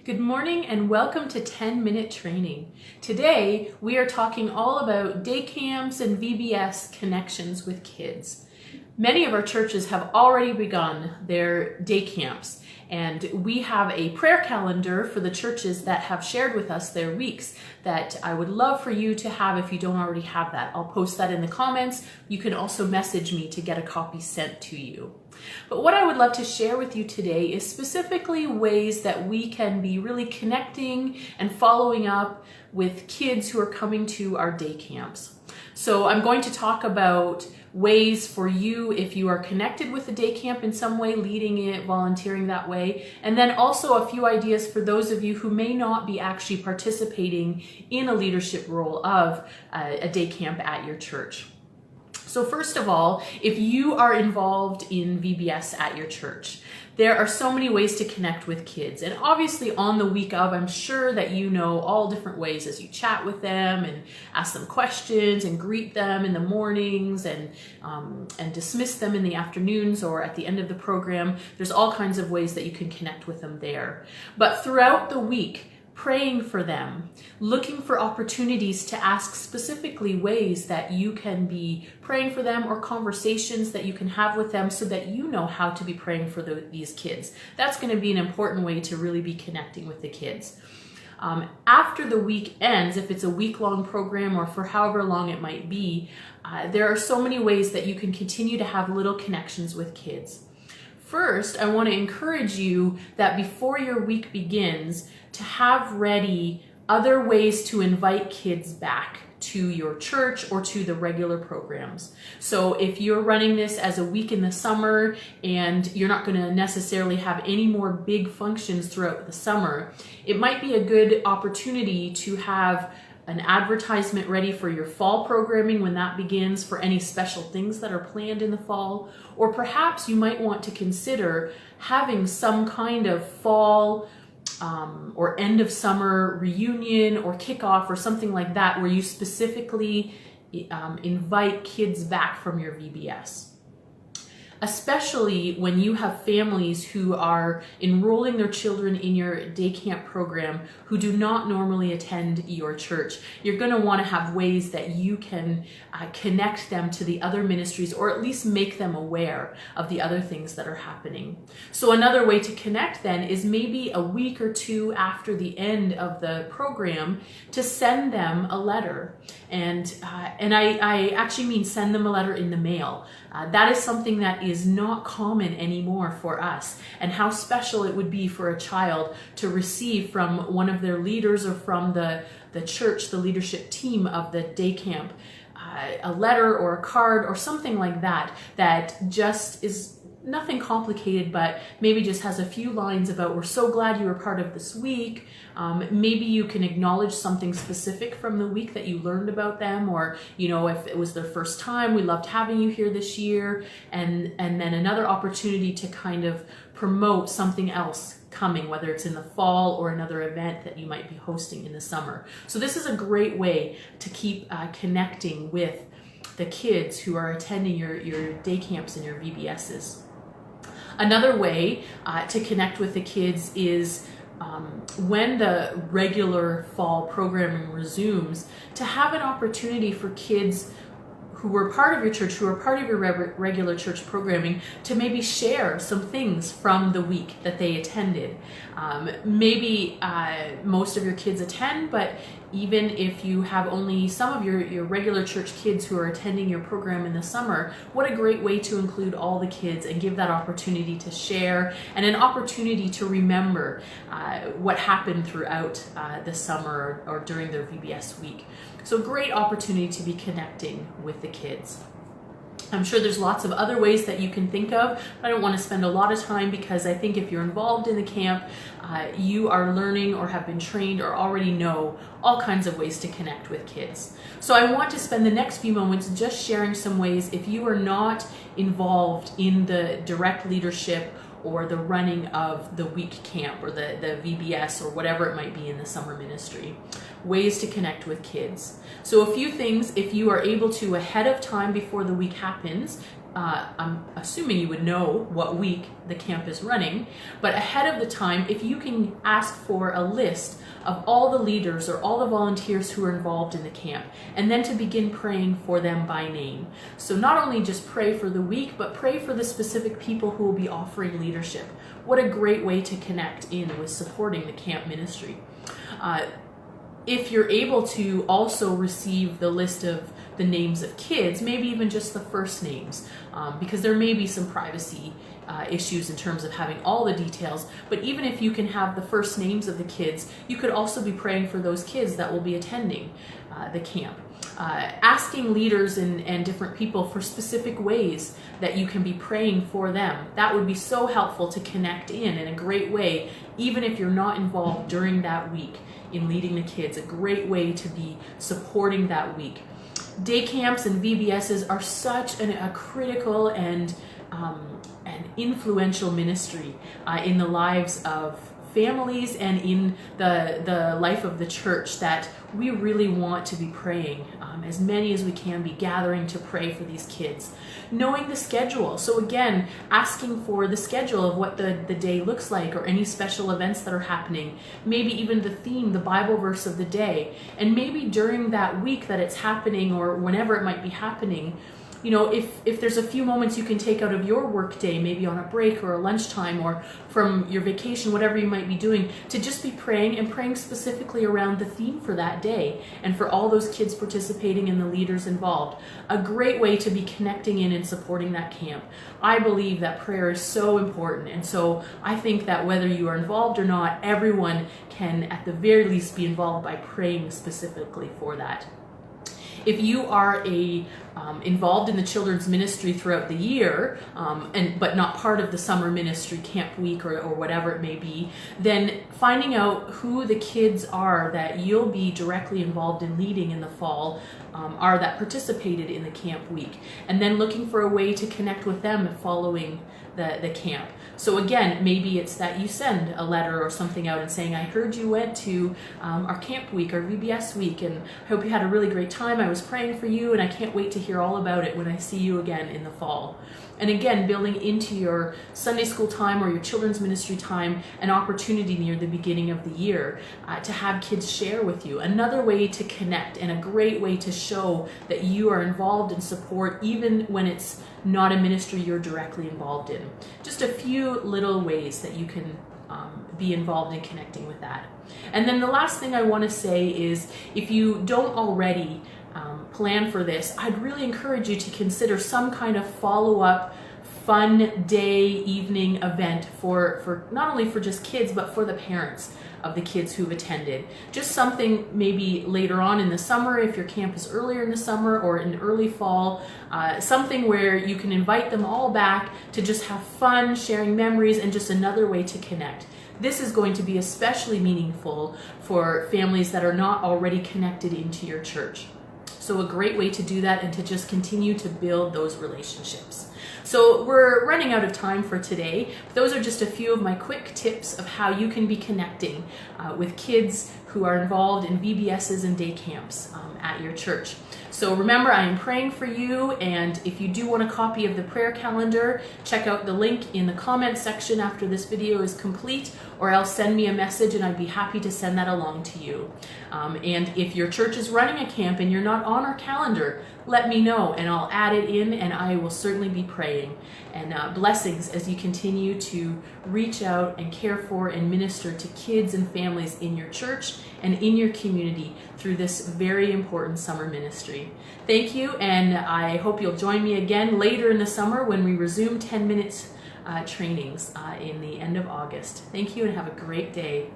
Good morning and welcome to 10-Minute Training. Today we are talking all about day camps and VBS connections with kids. Many of our churches have already begun their day camps, and we have a prayer calendar for the churches that have shared with us their weeks that I would love for you to have if you don't already have that. I'll post that in the comments. You can also message me to get a copy sent to you. But what I would love to share with you today is specifically ways that we can be really connecting and following up with kids who are coming to our day camps. So I'm going to talk about ways for you if you are connected with the day camp in some way, leading it, volunteering that way, and then also a few ideas for those of you who may not be actually participating in a leadership role of a day camp at your church. So first of all, if you are involved in VBS at your church, there are so many ways to connect with kids. And obviously on the week of, I'm sure that you know all different ways as you chat with them and ask them questions and greet them in the mornings and dismiss them in the afternoons or at the end of the program. There's all kinds of ways that you can connect with them there. But throughout the week, praying for them, looking for opportunities to ask specifically ways that you can be praying for them or conversations that you can have with them so that you know how to be praying for these kids. That's going to be an important way to really be connecting with the kids. After the week ends, if it's a week-long program or for however long it might be, there are so many ways that you can continue to have little connections with kids. First, I want to encourage you that before your week begins, to have ready other ways to invite kids back to your church or to the regular programs. So if you're running this as a week in the summer and you're not going to necessarily have any more big functions throughout the summer, it might be a good opportunity to have an advertisement ready for your fall programming when that begins, for any special things that are planned in the fall. Or perhaps you might want to consider having some kind of fall or end of summer reunion or kickoff or something like that where you specifically invite kids back from your VBS. Especially when you have families who are enrolling their children in your day camp program who do not normally attend your church. You're going to want to have ways that you can connect them to the other ministries, or at least make them aware of the other things that are happening. So another way to connect then is maybe a week or two after the end of the program to send them a letter. And I actually mean send them a letter in the mail. That is something that is not common anymore for us, and how special it would be for a child to receive from one of their leaders or from the church, the leadership team of the day camp, a letter or a card or something like that, that just is nothing complicated, but maybe just has a few lines about, we're so glad you were part of this week. Maybe you can acknowledge something specific from the week that you learned about them, or, you know, if it was their first time, we loved having you here this year, and then another opportunity to kind of promote something else coming, whether it's in the fall or another event that you might be hosting in the summer. So this is a great way to keep connecting with the kids who are attending your day camps and your VBSs. Another way to connect with the kids is when the regular fall programming resumes, to have an opportunity for kids who were part of your church, who are part of your regular church programming, to maybe share some things from the week that they attended. Maybe most of your kids attend, but even if you have only some of your regular church kids who are attending your program in the summer, what a great way to include all the kids and give that opportunity to share and an opportunity to remember what happened throughout the summer or during their VBS week. So great opportunity to be connecting with the kids. I'm sure there's lots of other ways that you can think of, but I don't want to spend a lot of time, because I think if you're involved in the camp, you are learning or have been trained or already know all kinds of ways to connect with kids. So I want to spend the next few moments just sharing some ways, if you are not involved in the direct leadership or the running of the week camp or the VBS or whatever it might be in the summer ministry. Ways to connect with kids. So a few things, if you are able to ahead of time before the week happens, I'm assuming you would know what week the camp is running, but ahead of the time, if you can ask for a list of all the leaders or all the volunteers who are involved in the camp, and then to begin praying for them by name. So not only just pray for the week, but pray for the specific people who will be offering leadership. What a great way to connect in with supporting the camp ministry. If you're able to also receive the list of the names of kids, maybe even just the first names, because there may be some privacy issues in terms of having all the details, but even if you can have the first names of the kids, you could also be praying for those kids that will be attending the camp. Asking leaders and different people for specific ways that you can be praying for them. That would be so helpful to connect in a great way, even if you're not involved during that week in leading the kids. A great way to be supporting that week. Day camps and VBSs are such a critical and influential ministry in the lives of families and in the life of the church, that we really want to be praying, as many as we can be gathering to pray for these kids. Knowing the schedule. So again, asking for the schedule of what the day looks like, or any special events that are happening, maybe even the theme, the Bible verse of the day, and maybe during that week that it's happening, or whenever it might be happening, you know, if there's a few moments you can take out of your work day, maybe on a break or a lunchtime or from your vacation, whatever you might be doing, to just be praying, and praying specifically around the theme for that day and for all those kids participating and the leaders involved. A great way to be connecting in and supporting that camp. I believe that prayer is so important, and so I think that whether you are involved or not, everyone can at the very least be involved by praying specifically for that. If you are involved in the children's ministry throughout the year, but not part of the summer ministry, camp week, or whatever it may be, then finding out who the kids are that you'll be directly involved in leading in the fall are that participated in the camp week, and then looking for a way to connect with them following the camp. So again, maybe it's that you send a letter or something out and saying, I heard you went to our camp week, our VBS week, and I hope you had a really great time. I was praying for you, and I can't wait to hear all about it when I see you again in the fall. And again, building into your Sunday school time or your children's ministry time an opportunity near the beginning of the year to have kids share with you. Another way to connect, and a great way to show that you are involved in support, even when it's not a ministry you're directly involved in. Just a few little ways that you can be involved in connecting with that. And then the last thing I want to say is, if you don't already plan for this, I'd really encourage you to consider some kind of follow-up fun day, evening event for not only for just kids, but for the parents of the kids who've attended. Just something maybe later on in the summer, if your camp is earlier in the summer, or in early fall, something where you can invite them all back to just have fun, sharing memories, and just another way to connect. This is going to be especially meaningful for families that are not already connected into your church. So a great way to do that, and to just continue to build those relationships. So we're running out of time for today. Those are just a few of my quick tips of how you can be connecting with kids who are involved in VBSs and day camps at your church. So remember, I am praying for you, and if you do want a copy of the prayer calendar, check out the link in the comment section after this video is complete, or else send me a message and I'd be happy to send that along to you. And if your church is running a camp and you're not on our calendar, let me know and I'll add it in, and I will certainly be praying. And blessings as you continue to reach out and care for and minister to kids and families in your church and in your community through this very important summer ministry. Thank you, and I hope you'll join me again later in the summer when we resume 10 minutes trainings in the end of August. Thank you, and have a great day.